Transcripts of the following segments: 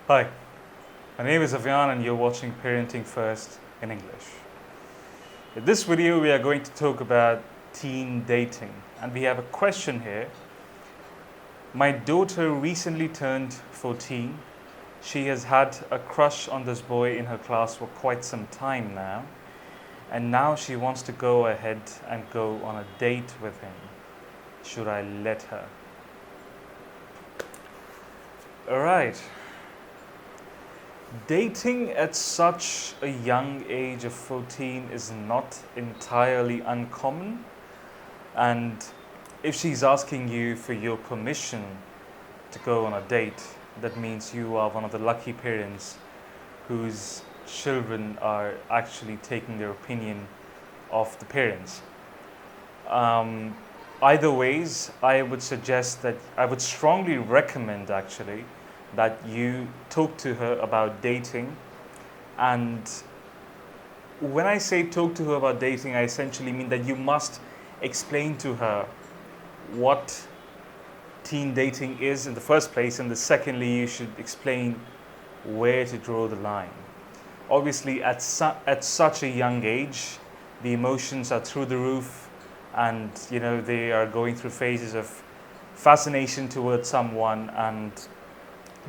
Hi, my name is Avyan and you're watching Parenting First in English. In this video, we are going to talk about teen dating, and we have a question here. My daughter recently turned 14. She has had a crush on this boy in her class for quite some time now, and now she wants to go ahead and go on a date with him. Should I let her? Alright. Dating at such a young age of 14 is not entirely uncommon, and if she's asking you for your permission to go on a date, that means you are one of the lucky parents whose children are actually taking their opinion of the parents. Either ways, I would strongly recommend actually that you talk to her about dating. And when I say talk to her about dating, I essentially mean that you must explain to her what teen dating is in the first place, and secondly, you should explain where to draw the line. Obviously, at such a young age, the emotions are through the roof, and they are going through phases of fascination towards someone, and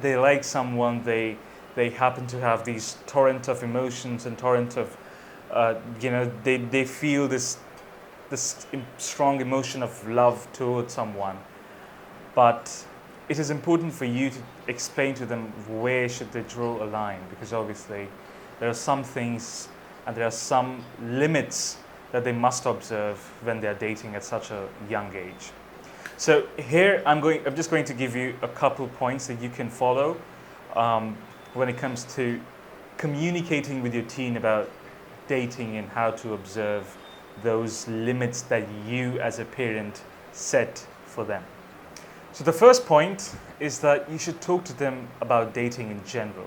they like someone, they happen to have these torrent of emotions and torrent of they feel this strong emotion of love towards someone. But it is important for you to explain to them where should they draw a line, because obviously there are some things and there are some limits that they must observe when they are dating at such a young age. So here I'm just going to give you a couple points that you can follow when it comes to communicating with your teen about dating and how to observe those limits that you as a parent set for them. So the first point is that you should talk to them about dating in general.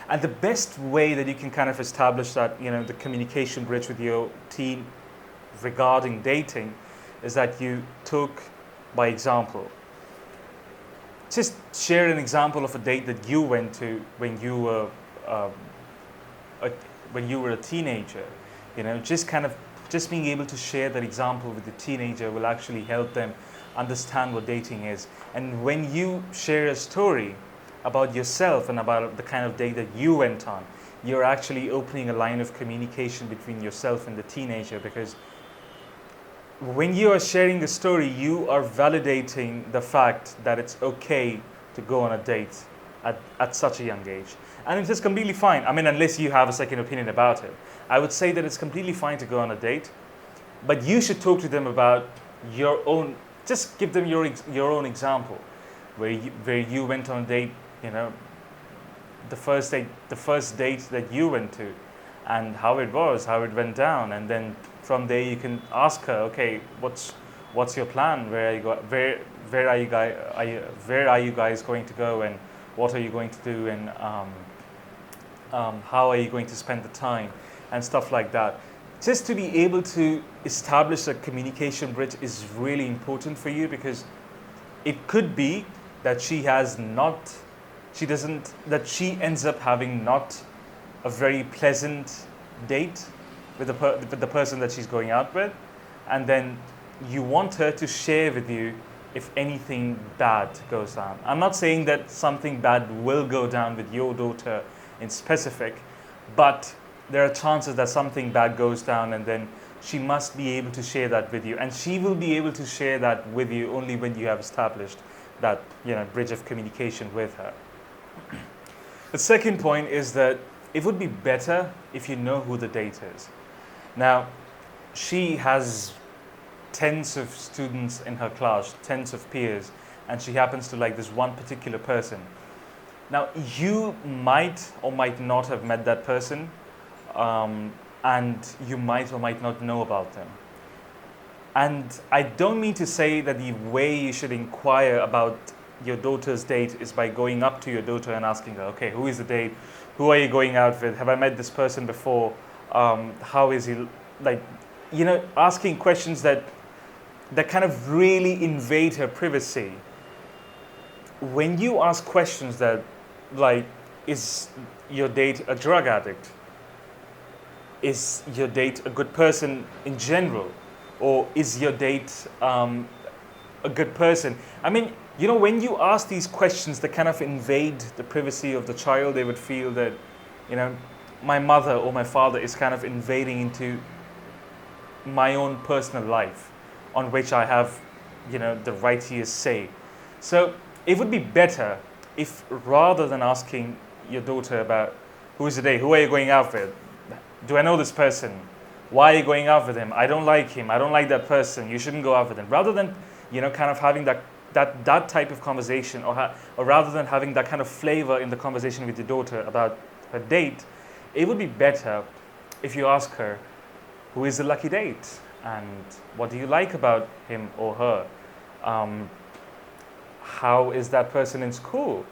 And the best way that you can kind of establish that, the communication bridge with your teen regarding dating is that you talk by example. Just share an example of a date that you went to when you were a teenager. Just being able to share that example with the teenager will actually help them understand what dating is. And when you share a story about yourself and about the kind of date that you went on, you're actually opening a line of communication between yourself and the teenager, because when you are sharing the story, you are validating the fact that it's okay to go on a date at such a young age. And it is completely fine. I mean, unless you have a second opinion about it. I would say that it's completely fine to go on a date, but you should talk to them about your own, just give them your own example, where you went on a date, the first date that you went to, and how it went down, and then from there you can ask her, okay, what's your plan? Where are you guys going to go, and what are you going to do, and how are you going to spend the time, and stuff like that. Just to be able to establish a communication bridge is really important for you, because it could be that she ends up having not a very pleasant date with the person that she's going out with, and then you want her to share with you if anything bad goes down. I'm not saying that something bad will go down with your daughter in specific, but there are chances that something bad goes down, and then she must be able to share that with you, and she will be able to share that with you only when you have established that bridge of communication with her. The second point is that it would be better if you know who the date is. Now, she has tens of students in her class, tens of peers, and she happens to like this one particular person. Now, you might or might not have met that person, and you might or might not know about them. And I don't mean to say that the way you should inquire about your daughter's date is by going up to your daughter and asking her, okay, who is the date? Who are you going out with? Have I met this person before? How is he? Asking questions that kind of really invade her privacy. When you ask questions that, like, is your date a drug addict? Is your date a good person in general? Or is your date a good person? I mean, when you ask these questions that kind of invade the privacy of the child, they would feel that, you know, my mother or my father is kind of invading into my own personal life on which I have, the righteous say. So it would be better if rather than asking your daughter about who is the date, who are you going out with? Do I know this person? Why are you going out with him? I don't like him. I don't like that person. You shouldn't go out with him. Rather than, kind of having that type of conversation, or rather than having that kind of flavor in the conversation with your daughter about her date, it would be better if you ask her, who is the lucky date? And what do you like about him or her? How is that person in school?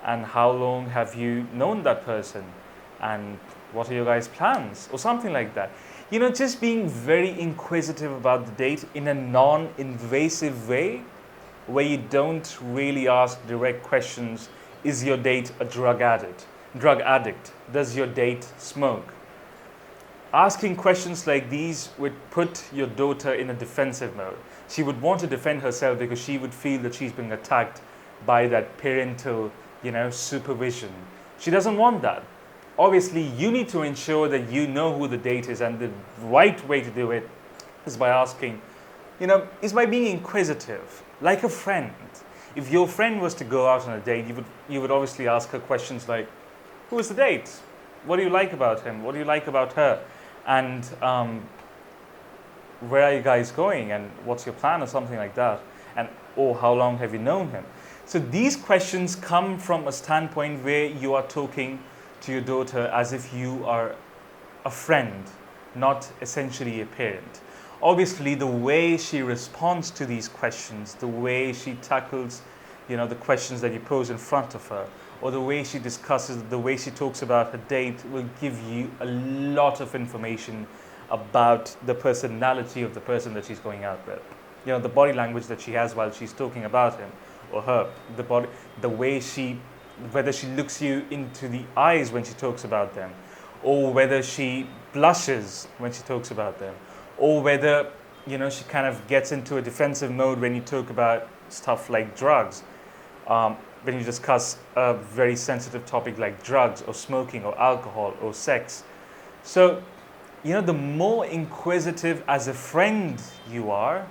And how long have you known that person? And what are your guys' plans? Or something like that. Just being very inquisitive about the date in a non-invasive way, where you don't really ask direct questions. Is your date a drug addict? Does your date smoke? Asking questions like these would put your daughter in a defensive mode. She would want to defend herself because she would feel that she's being attacked by that parental, supervision. She doesn't want that. Obviously, you need to ensure that you know who the date is, and the right way to do it is by asking, is by being inquisitive, like a friend. If your friend was to go out on a date, you would obviously ask her questions like, who is the date? What do you like about him? What do you like about her? And where are you guys going? And what's your plan, or something like that? And or how long have you known him? So these questions come from a standpoint where you are talking to your daughter as if you are a friend, not essentially a parent. Obviously, the way she responds to these questions, the way she tackles, the questions that you pose in front of her, or the way she discusses, the way she talks about her date, will give you a lot of information about the personality of the person that she's going out with. The body language that she has while she's talking about him or her, the way whether she looks you into the eyes when she talks about them, or whether she blushes when she talks about them, or whether, she kind of gets into a defensive mode when you talk about stuff like drugs. When you discuss a very sensitive topic like drugs or smoking or alcohol or sex. So, the more inquisitive as a friend you are,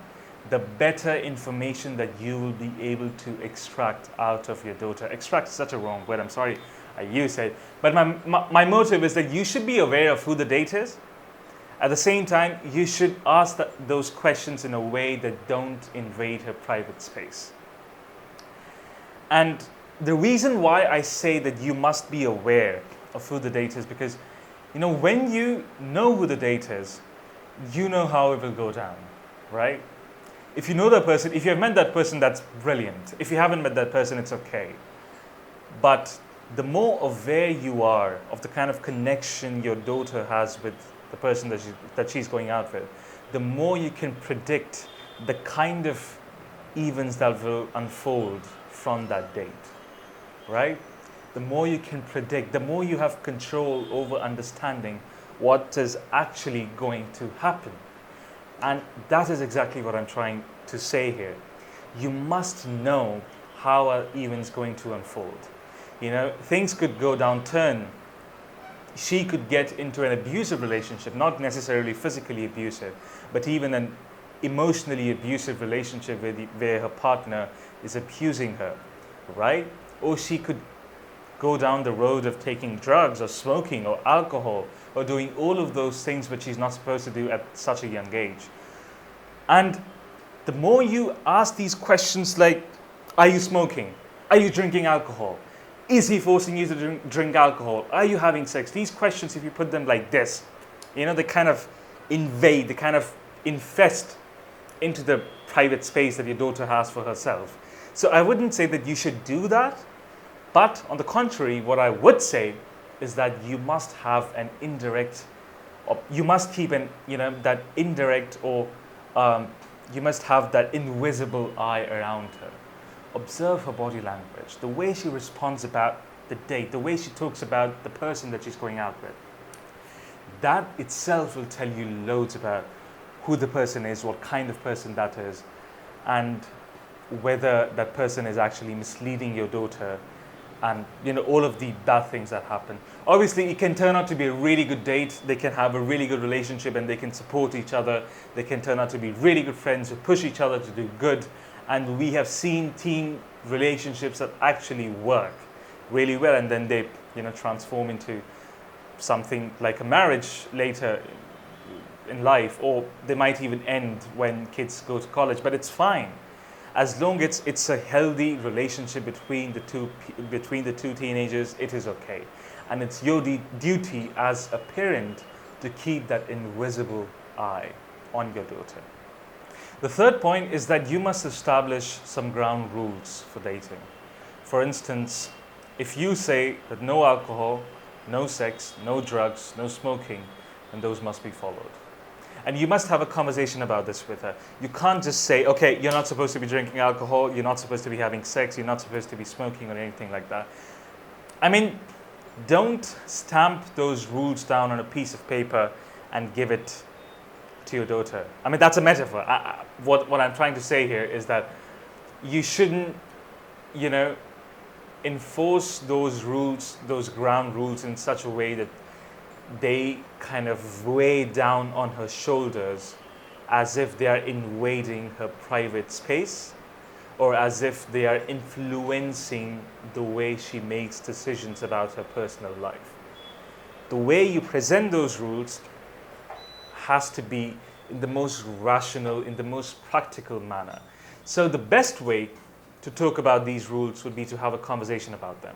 the better information that you will be able to extract out of your daughter. Extract is such a wrong word, I'm sorry I used it. But my motive is that you should be aware of who the date is. At the same time, you should ask those questions in a way that don't invade her private space. And the reason why I say that you must be aware of who the date is, because, when you know who the date is, you know how it will go down, right? If you know that person, if you have met that person, that's brilliant. If you haven't met that person, it's okay. But the more aware you are of the kind of connection your daughter has with the person that she's going out with, the more you can predict the kind of events that will unfold from that date, right? The more you can predict, the more you have control over understanding what is actually going to happen. And that is exactly what I'm trying to say here. You must know how an event's going to unfold. Things could go downturn. She could get into an abusive relationship, not necessarily physically abusive, but even an emotionally abusive relationship where her partner is abusing her, right? Or she could go down the road of taking drugs or smoking or alcohol or doing all of those things which she's not supposed to do at such a young age. And the more you ask these questions like, are you smoking? Are you drinking alcohol? Is he forcing you to drink alcohol? Are you having sex? These questions, if you put them like this, they kind of invade, they kind of infest into the private space that your daughter has for herself. So I wouldn't say that you should do that. But on the contrary, what I would say is that you must have an indirect, or you must keep that indirect, or you must have that invisible eye around her. Observe her body language, the way she responds about the date, the way she talks about the person that she's going out with, that itself will tell you loads about who the person is, what kind of person that is, and whether that person is actually misleading your daughter, and all of the bad things that happen. Obviously, it can turn out to be a really good date. They can have a really good relationship and they can support each other. They can turn out to be really good friends who push each other to do good. And we have seen teen relationships that actually work really well, and then they transform into something like a marriage later in life, or they might even end when kids go to college. But it's fine, as long as it's a healthy relationship between the two teenagers. It is okay, and it's your duty as a parent to keep that invisible eye on your daughter. The third point is that you must establish some ground rules for dating. For instance, if you say that no alcohol, no sex, no drugs, no smoking, then those must be followed. And you must have a conversation about this with her. You can't just say, okay, you're not supposed to be drinking alcohol, you're not supposed to be having sex, you're not supposed to be smoking or anything like that. I mean, don't stamp those rules down on a piece of paper and give it to your daughter. I mean, that's a metaphor. What I'm trying to say here is that you shouldn't, enforce those rules, those ground rules, in such a way that they kind of weigh down on her shoulders as if they are invading her private space, or as if they are influencing the way she makes decisions about her personal life. The way you present those rules has to be in the most rational, in the most practical manner. So the best way to talk about these rules would be to have a conversation about them.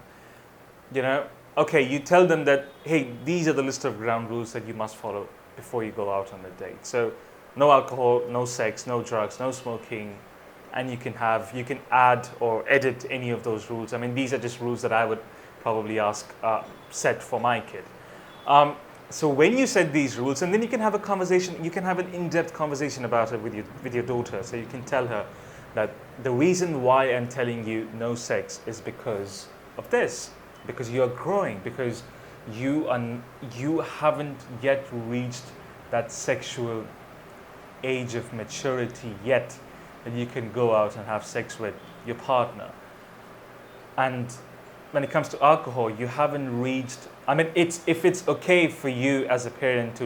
Okay, you tell them that, hey, these are the list of ground rules that you must follow before you go out on a date. So no alcohol, no sex, no drugs, no smoking, and you can add or edit any of those rules. I mean, these are just rules that I would probably set for my kid. So when you set these rules, and then you can have a conversation, you can have an in-depth conversation about it with your daughter. So you can tell her that the reason why I'm telling you no sex is because of this. Because you are growing, because you haven't yet reached that sexual age of maturity yet that you can go out and have sex with your partner. And when it comes to alcohol, you haven't reached, if it's okay for you as a parent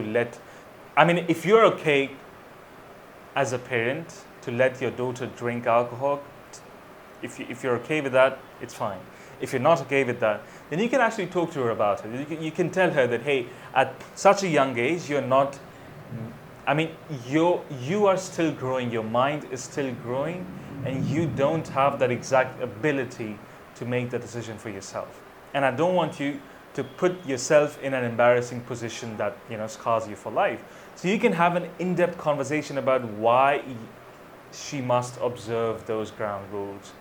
if you're okay as a parent to let your daughter drink alcohol, if you're okay with that, it's fine. If you're not okay with that, then you can actually talk to her about it. You can tell her that, hey, at such a young age, you are still growing, your mind is still growing, and you don't have that exact ability to make the decision for yourself. And I don't want you to put yourself in an embarrassing position that scars you for life. So you can have an in-depth conversation about why she must observe those ground rules.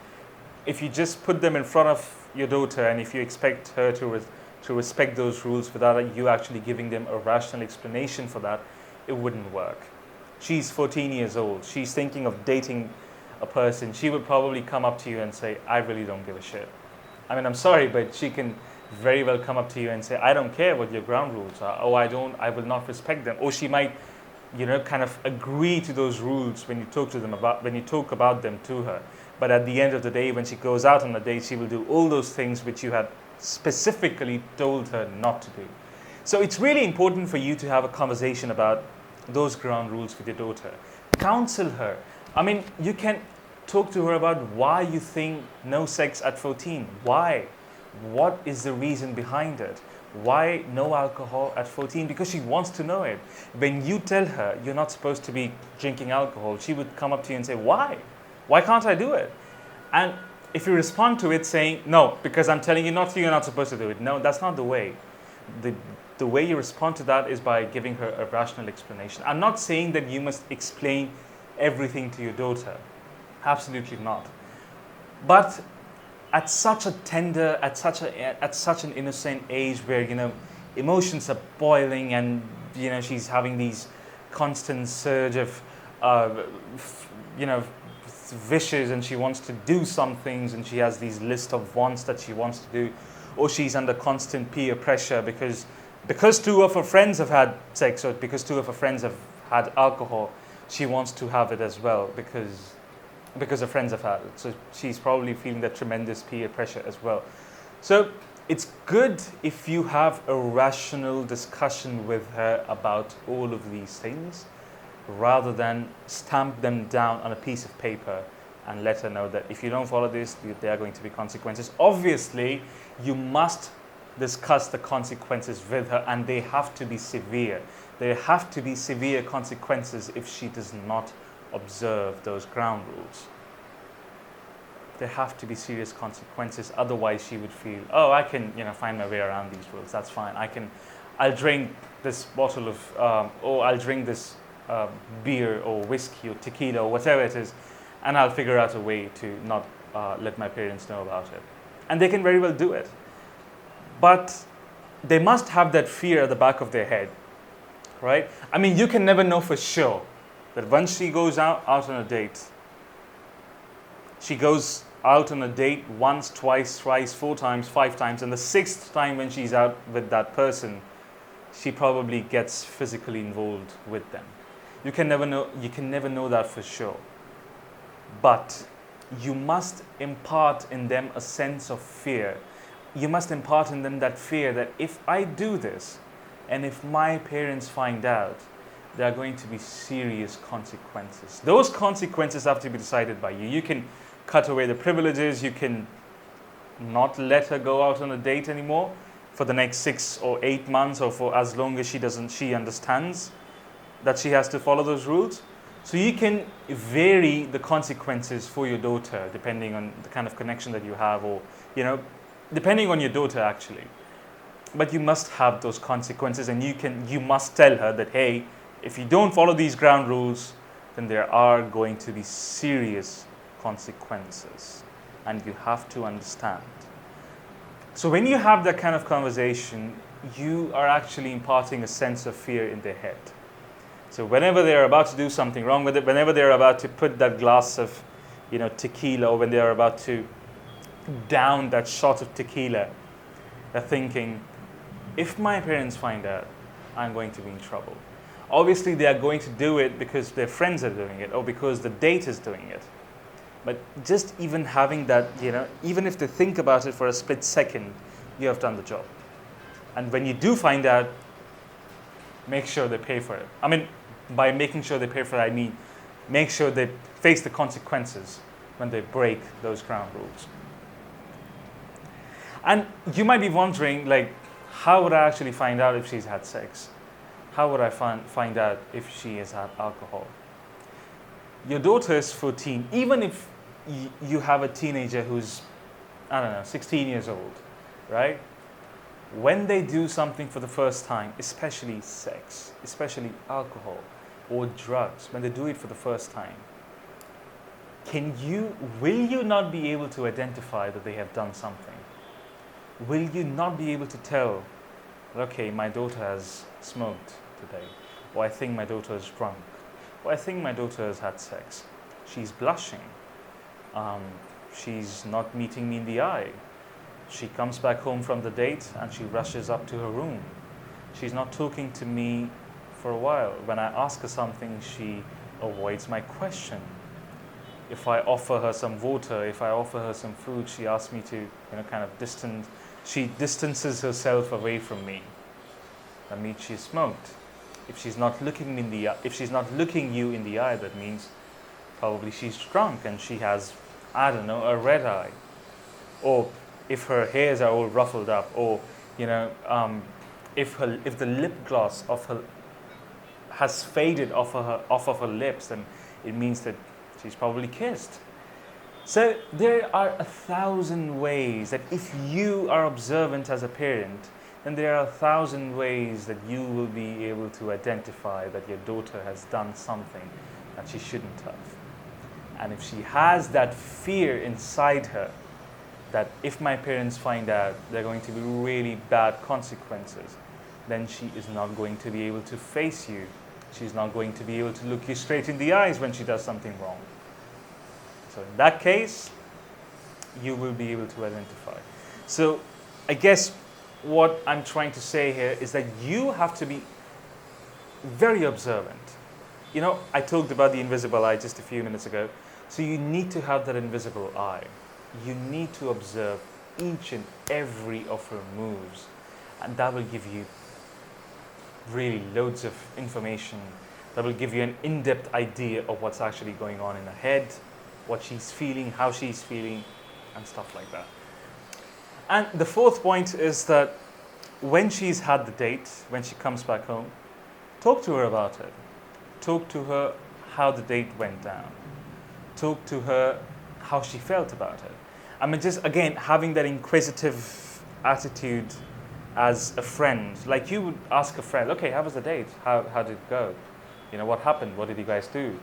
If you just put them in front of your daughter, and if you expect her to respect those rules without you actually giving them a rational explanation for that, it wouldn't work. She's 14 years old. She's thinking of dating a person. She would probably come up to you and say, I really don't give a shit. I'm sorry, but she can very well come up to you and say, I don't care what your ground rules are. Oh, I will not respect them. Or she might, kind of agree to those rules when you talk about them to her. But at the end of the day, when she goes out on a date, she will do all those things which you had specifically told her not to do. So it's really important for you to have a conversation about those ground rules with your daughter. Counsel her. You can talk to her about why you think no sex at 14. Why? What is the reason behind it? Why no alcohol at 14? Because she wants to know it. When you tell her you're not supposed to be drinking alcohol, she would come up to you and say, why? Why can't I do it? And if you respond to it saying, no, because I'm telling you not to, you're not supposed to do it. No, that's not the way. The way you respond to that is by giving her a rational explanation. I'm not saying that you must explain everything to your daughter. Absolutely not. But at such a tender, at such an innocent age where, emotions are boiling and, she's having these constant surge of, wishes, and she wants to do some things, and she has these list of wants that she wants to do, or she's under constant peer pressure because two of her friends have had sex, or because two of her friends have had alcohol, she wants to have it as well because her friends have had it. So she's probably feeling that tremendous peer pressure as well. So it's good if you have a rational discussion with her about all of these things, rather than stamp them down on a piece of paper and let her know that if you don't follow this, there are going to be consequences. Obviously, you must discuss the consequences with her, and they have to be severe. There have to be severe consequences if she does not observe those ground rules. There have to be serious consequences. Otherwise, she would feel, oh, I can, find my way around these rules. That's fine. I'll drink this bottle of, or I'll drink this beer or whiskey or tequila or whatever it is, and I'll figure out a way to not let my parents know about it. And they can very well do it. But they must have that fear at the back of their head, right? I mean, you can never know for sure that once she goes out on a date, she goes out on a date once, twice, thrice, 4 times, 5 times, and the 6th time when she's out with that person, she probably gets physically involved with them. You can never know that for sure. But you must impart in them a sense of fear. You must impart in them that fear that if I do this, and if my parents find out, there are going to be serious consequences. Those consequences have to be decided by you. You can cut away the privileges. You can not let her go out on a date anymore for the next 6 or 8 months, or for as long as she understands that she has to follow those rules. So you can vary the consequences for your daughter depending on the kind of connection that you have, or depending on your daughter actually. But you must have those consequences, and you must tell her that, hey, if you don't follow these ground rules, then there are going to be serious consequences, and you have to understand. So when you have that kind of conversation, you are actually imparting a sense of fear in their head. So whenever they're about to do something wrong with it, whenever they're about to put that glass of tequila, or when they're about to down that shot of tequila, they're thinking, if my parents find out, I'm going to be in trouble. Obviously, they are going to do it because their friends are doing it, or because the date is doing it. But just even having that, even if they think about it for a split second, you have done the job. And when you do find out, make sure they pay for it. I mean, by making sure they pay for it, I mean make sure they face the consequences when they break those ground rules. And you might be wondering, how would I actually find out if she's had sex? How would I find out if she has had alcohol? Your daughter is 14. Even if you have a teenager who's, 16 years old, right? When they do something for the first time, especially sex, especially alcohol or drugs, when they do it for the first time, will you not be able to identify that they have done something? Will you not be able to tell, okay, my daughter has smoked today, or I think my daughter is drunk, or I think my daughter has had sex. She's blushing. She's not meeting me in the eye. She comes back home from the date and she rushes up to her room. She's not talking to me for a while. When I ask her something, she avoids my question. If I offer her some water, if I offer her some food, she asks me to, she distances herself away from me. That means she's smoked. If she's not looking you in the eye, that means probably she's drunk and she has, a red eye. Or if her hairs are all ruffled up, or if the lip gloss has faded off of her lips, then it means that she's probably kissed. So there are 1,000 ways that if you are observant as a parent, then there are 1,000 ways that you will be able to identify that your daughter has done something that she shouldn't have. And if she has that fear inside her, that if my parents find out, there are going to be really bad consequences, then she is not going to be able to face you. She's not going to be able to look you straight in the eyes when she does something wrong. So in that case, you will be able to identify. So I guess what I'm trying to say here is that you have to be very observant. I talked about the invisible eye just a few minutes ago. So you need to have that invisible eye. You need to observe each and every of her moves. And that will give you really loads of information. That will give you an in-depth idea of what's actually going on in her head, what she's feeling, how she's feeling, and stuff like that. And the fourth point is that when she's had the date, when she comes back home, talk to her about it. Talk to her how the date went down. Talk to her how she felt about it. I mean, just again, having that inquisitive attitude as a friend. Like you would ask a friend, okay, how was the date? How did it go? What happened? What did you guys do?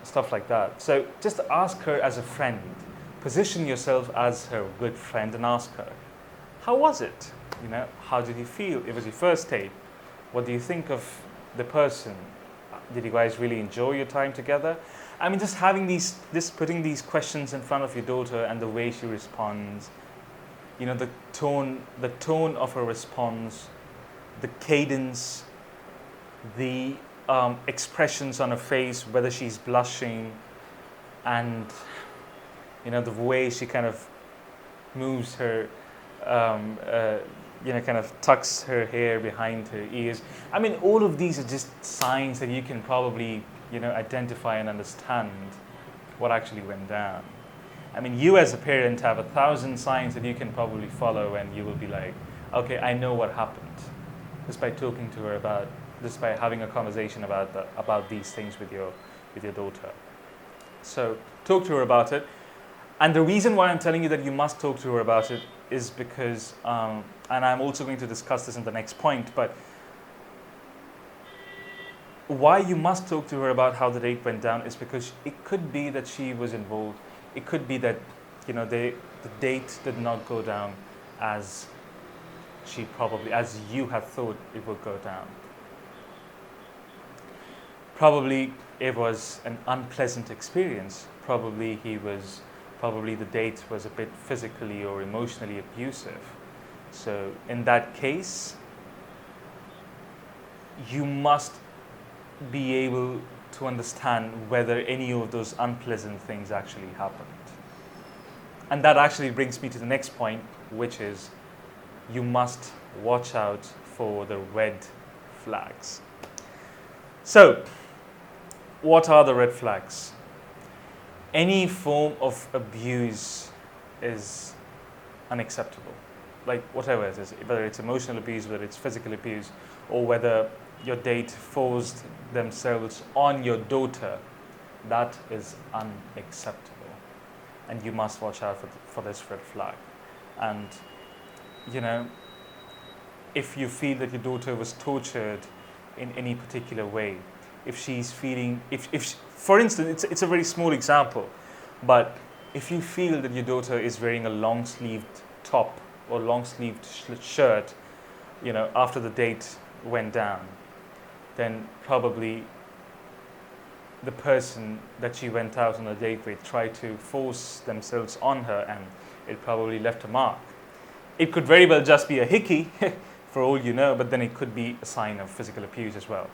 Stuff like that. So just ask her as a friend. Position yourself as her good friend and ask her, how was it? How did you feel? It was your first date. What do you think of the person? Did you guys really enjoy your time together? I mean, just having putting these questions in front of your daughter and the way she responds, the tone of her response, the cadence, the expressions on her face, whether she's blushing, and the way she kind of moves her, kind of tucks her hair behind her ears. I mean, all of these are just signs that you can probably, identify and understand what actually went down. I mean, you as a parent have 1,000 signs that you can probably follow, and you will be like, okay, I know what happened, just by talking to her just by having a conversation about these things with your daughter. So talk to her about it. And the reason why I'm telling you that you must talk to her about it is because, and I'm also going to discuss this in the next point, but why you must talk to her about how the date went down is because it could be that she was involved. It could be that, the date did not go down as you had thought it would go down. Probably it was an unpleasant experience. Probably the date was a bit physically or emotionally abusive. So in that case, you must be able to understand whether any of those unpleasant things actually happened. And that actually brings me to the next point, which is you must watch out for the red flags. So, what are the red flags? Any form of abuse is unacceptable. Like whatever it is, whether it's emotional abuse, whether it's physical abuse, or whether your date forced themselves on your daughter, that is unacceptable. And you must watch out for this red flag. And, if you feel that your daughter was tortured in any particular way, if she's feeling, for instance, it's a very small example, but if you feel that your daughter is wearing a long-sleeved top or long-sleeved shirt, after the date went down, then probably the person that she went out on a date with tried to force themselves on her, and it probably left a mark. It could very well just be a hickey, for all you know, but then it could be a sign of physical abuse as well.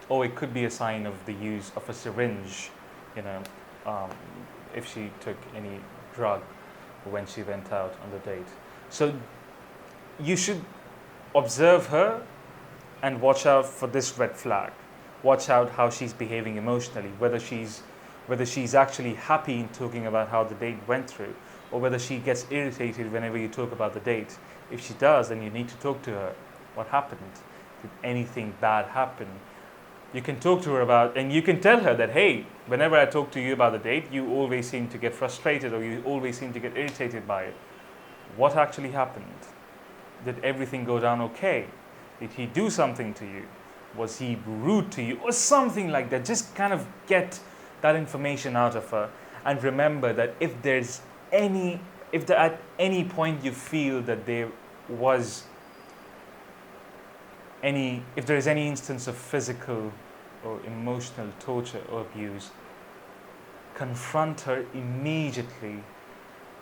Or it could be a sign of the use of a syringe, if she took any drug when she went out on the date. So you should observe her and watch out for this red flag. Watch out how she's behaving emotionally, whether she's actually happy in talking about how the date went through, or whether she gets irritated whenever you talk about the date. If she does, then you need to talk to her. What happened? Did anything bad happen? You can talk to her about, and you can tell her that, hey, whenever I talk to you about the date, you always seem to get frustrated, or you always seem to get irritated by it. What actually happened? Did everything go down okay? Did he do something to you? Was he rude to you? Or something like that. Just kind of get that information out of her. And remember that if at any point you feel that if there is any instance of physical or emotional torture or abuse, confront her immediately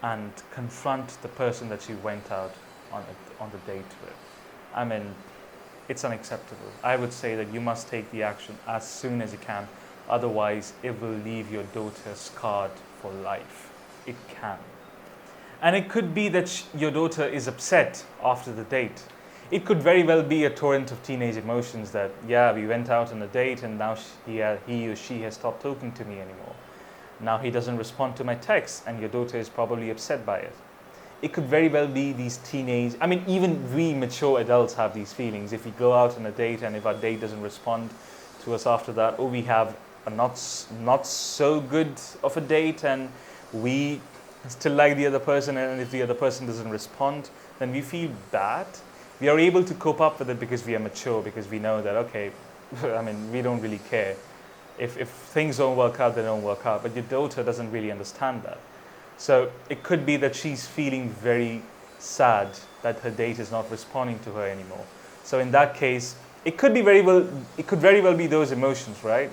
and confront the person that she went out on the date with. I mean, it's unacceptable. I would say that you must take the action as soon as you can. Otherwise, it will leave your daughter scarred for life. It can. And it could be that your daughter is upset after the date. It could very well be a torrent of teenage emotions that, yeah, we went out on a date and now he or she has stopped talking to me anymore. Now he doesn't respond to my texts and your daughter is probably upset by it. It could very well be these teenage, I mean, even we mature adults have these feelings. If we go out on a date and if our date doesn't respond to us after that, or we have a not so good of a date and we still like the other person, and if the other person doesn't respond, then we feel bad. We are able to cope up with it because we are mature, because we know that, okay, I mean, we don't really care. If things don't work out, they don't work out. But your daughter doesn't really understand that. So it could be that she's feeling very sad that her date is not responding to her anymore. So in that case, it could very well be those emotions, right?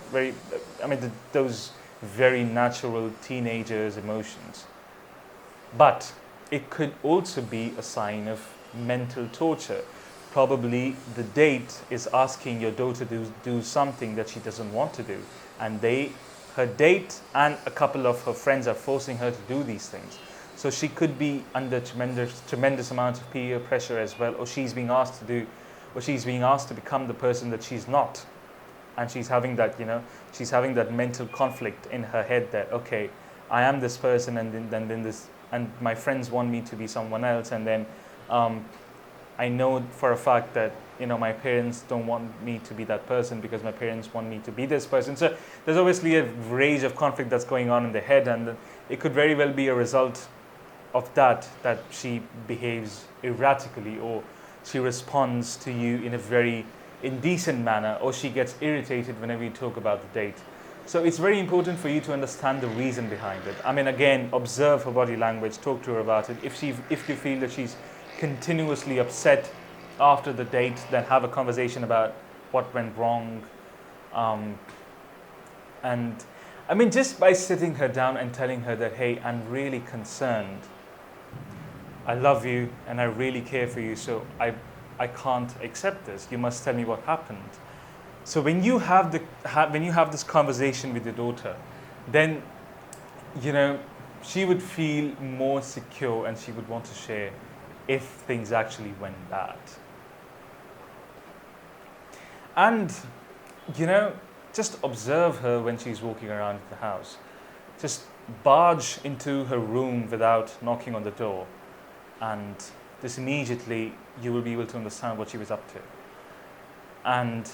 Those very natural teenagers' emotions. But it could also be a sign of mental torture. Probably the date is asking your daughter to do something that she doesn't want to do, and her date and a couple of her friends are forcing her to do these things. So she could be under tremendous amount of peer pressure as well, or she's being asked to become the person that she's not, and she's having that mental conflict in her head that, okay, I am this person, and then this, and my friends want me to be someone else, and then I know for a fact that my parents don't want me to be that person because my parents want me to be this person. So there's obviously a rage of conflict that's going on in the head, and it could very well be a result of that she behaves erratically, or she responds to you in a very indecent manner, or she gets irritated whenever you talk about the date. So it's very important for you to understand the reason behind it. I mean, again, observe her body language, talk to her about it. If you feel that she's continuously upset after the date, then have a conversation about what went wrong. And I mean, just by sitting her down and telling her that, hey, I'm really concerned. I love you and I really care for you, so I can't accept this. You must tell me what happened. So when you have this conversation with your daughter, then she would feel more secure and she would want to share if things actually went bad. And just observe her when she's walking around the house. Just barge into her room without knocking on the door, and just immediately you will be able to understand what she was up to. And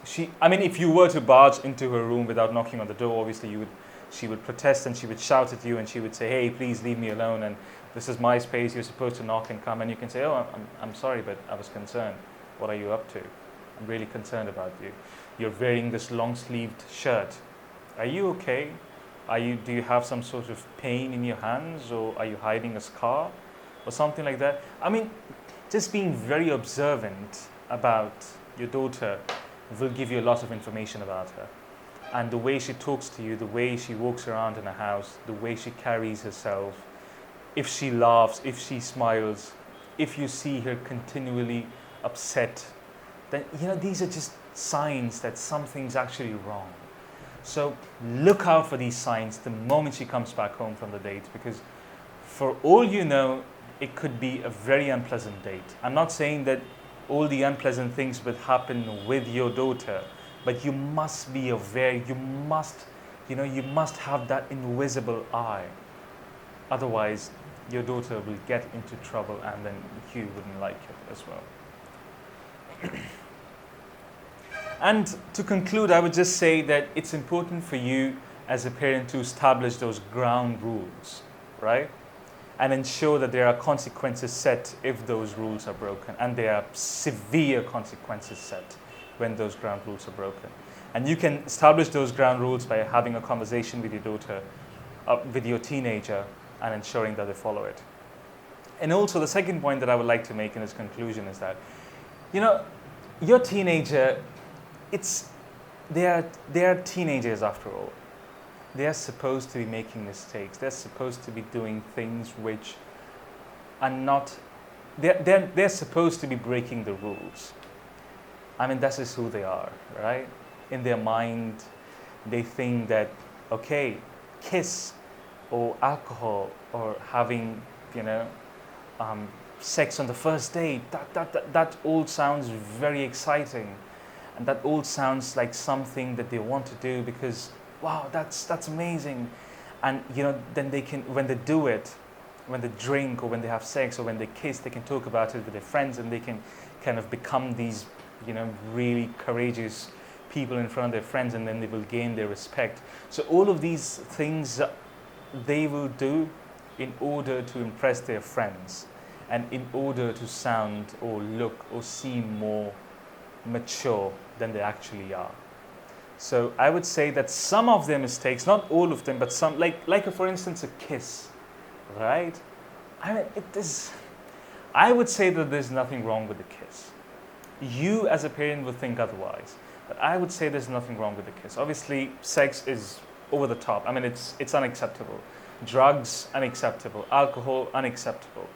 if you were to barge into her room without knocking on the door, obviously she would protest and she would shout at you and she would say, hey, please leave me alone, and this is my space, you're supposed to knock and come. And you can say, oh, I'm sorry, but I was concerned. What are you up to? I'm really concerned about you. You're wearing this long-sleeved shirt. Are you okay? Do you have some sort of pain in your hands, or are you hiding a scar or something like that? I mean, just being very observant about your daughter will give you a lot of information about her. And the way she talks to you, the way she walks around in a house, the way she carries herself, if she laughs, if she smiles, if you see her continually upset, then these are just signs that something's actually wrong. So look out for these signs the moment she comes back home from the date, because for all you know, it could be a very unpleasant date. I'm not saying that all the unpleasant things would happen with your daughter, but you must be aware, you must have that invisible eye. Otherwise, your daughter will get into trouble, and then you wouldn't like it as well. And to conclude, I would just say that it's important for you as a parent to establish those ground rules, right? And ensure that there are consequences set if those rules are broken, and there are severe consequences set when those ground rules are broken. And you can establish those ground rules by having a conversation with your daughter, with your teenager, and ensuring that they follow it. And also the second point that I would like to make in this conclusion is that, your teenager, they are teenagers after all. They are supposed to be making mistakes. They're supposed to be doing things which are not they're supposed to be breaking the rules. I mean, that's just who they are, right? In their mind, they think that, okay, kiss or alcohol or having, you know, sex on the first date, that all sounds very exciting. And that all sounds like something that they want to do because, wow, that's amazing. And, you know, then they can, when they do it, when they drink or when they have sex or when they kiss, they can talk about it with their friends and they can kind of become these, you know, really courageous people in front of their friends, and then they will gain their respect. So all of these things they will do in order to impress their friends and in order to sound or look or seem more mature than they actually are. So I would say that some of their mistakes, not all of them, but some, like for instance, a kiss, right? I mean, it is. I would say that there's nothing wrong with the kiss. You, as a parent, would think otherwise, but I would say there's nothing wrong with the kiss. Obviously, sex is over the top. I mean, it's unacceptable. Drugs, unacceptable. Alcohol, unacceptable.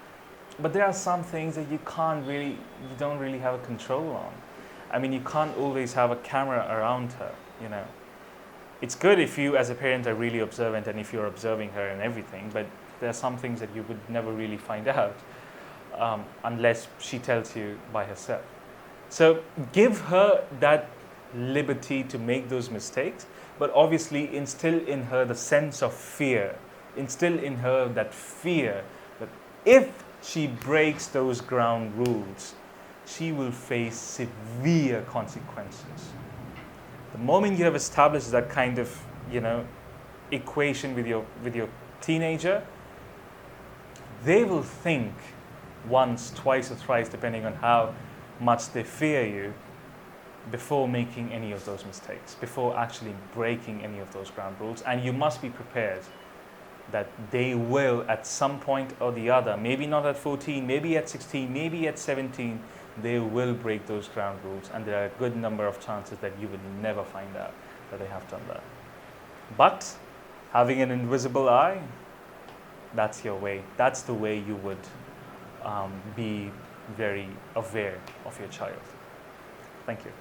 But there are some things that you don't really have a control on. I mean, you can't always have a camera around her, you know. It's good if you, as a parent, are really observant and if you're observing her and everything, but there are some things that you would never really find out unless she tells you by herself. So give her that liberty to make those mistakes, but obviously instill in her the sense of fear. Instill in her that fear that if she breaks those ground rules, she will face severe consequences. The moment you have established that kind of, you know, equation with your teenager, they will think once, twice, or thrice, depending on how much they fear you, before making any of those mistakes, before actually breaking any of those ground rules. And you must be prepared that they will, at some point or the other, maybe not at 14, maybe at 16, maybe at 17, they will break those ground rules. And there are a good number of chances that you will never find out that they have done that. But having an invisible eye, that's your way. That's the way you would be very aware of your child. Thank you.